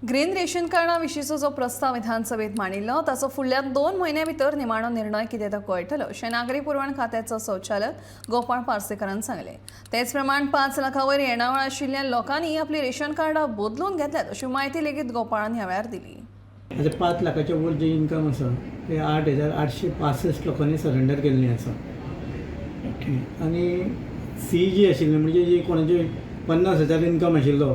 Green ration कार्डा विशींचो जो प्रस्ताव विधानसभेत मांडिल्लो ताचो फुडल्या 2 म्हयन्यां भितर निमाणो निर्णय कितें तो कळटलो अशें नागरी पुरवण खात्याचो संचालक गोपाळ पार्सेकारान सांगलें. तेच प्रमाण 5 लाखां वयर येणावळ आशिल्ल्या लोकांनी आपली रेशन कार्डां बदलून घेतल्यात अशी माहिती लेगीत गोपाळान ह्या वेळार दिली. आता 5 लाखाच्या वर जे इन्कम आसा ते 8,865 लोकांनी सरेंडर केल्ली आसा. ओके. आणि सी जी आशिल्ली म्हणजे जी कोणाचे 50,000 इन्कम आशिल्लो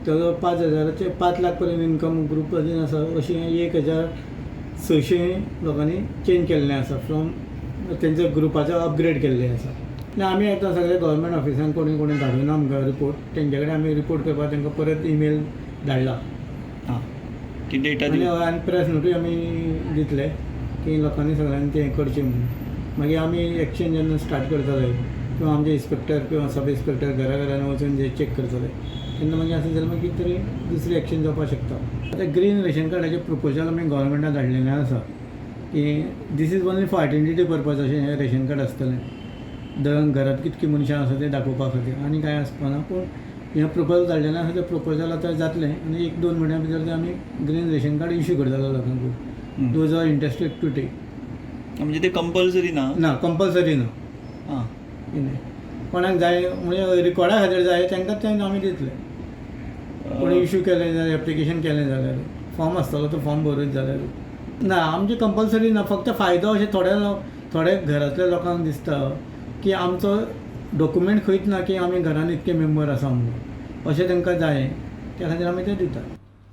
तो 5,000चे 5 लाख पर्यंत इन्कम ग्रुप आसा अशी 1,600 लोकांनी चेंज केल्लें आसा फ्रॉम तेंच्या ग्रुपाचो अपग्रेड केल्लें आसा. आनी आमी आतां सगळे गव्हर्मेंट ऑफिसान कोणी धाडूना आमकां रिपोर्ट तेंचे कडेन आमी रिपोर्ट करपाक तांकां परत ईमेल धाडला. की डेटा आनी प्रेस नोटूय आमी दितले की लोकांनी सगळ्यांनी तें करचें म्हणून. मागीर आमी एक्शन जेन्ना स्टार्ट करतले किंवा आमचे इन्स्पेक्टर किंवा सब इन्स्पेक्टर घरान वचून जे चॅक करतले तेन्ना मागीर अशें जाल्यार मागीर कितें तरी दुसरी एक्शन जावपाक शकता. आतां ग्रीन रेशन कार्डाचें प्रपोजल आमी गोवोरमेंटाक धाडलेलें आसा की this is only for identity purpose अशें हें रेशन कार्ड आसतलें. घरांत कितकीं मनशां आसा तें दाखोवपा खातीर आनी कांय आसपाना. पूण हें प्रपोजल धाडलेलें आसा तें प्रपोजल आतां जातलें आनी 1-2 म्हयन्यां भितर तें आमी ग्रीन रेशन कार्ड इश्यू करतलो लोकांक. Those are interested to take. म्हणजे ते कंपल्सरी ना कंपल्सरी ना. हां कोणाक जाय म्हणजे रिकॉर्डा खातीर जाय तांकां तें आमी दितले. कोणी इश्यू केलें जाल्यार एप्लिकेशन केलें जाल्यार फॉर्म आसतलो तो फॉर्म भरूच जाल्यार ना आमचे कंपल्सरी ना. फक्त फायदो अशें थोडे घरांतल्या लोकांक दिसता की आमचो डॉक्युमेंट खंयच ना की आमी घरान इतके मेंबर आसा म्हणून अशें तांकां जाय त्या खातीर आमी तें दितात.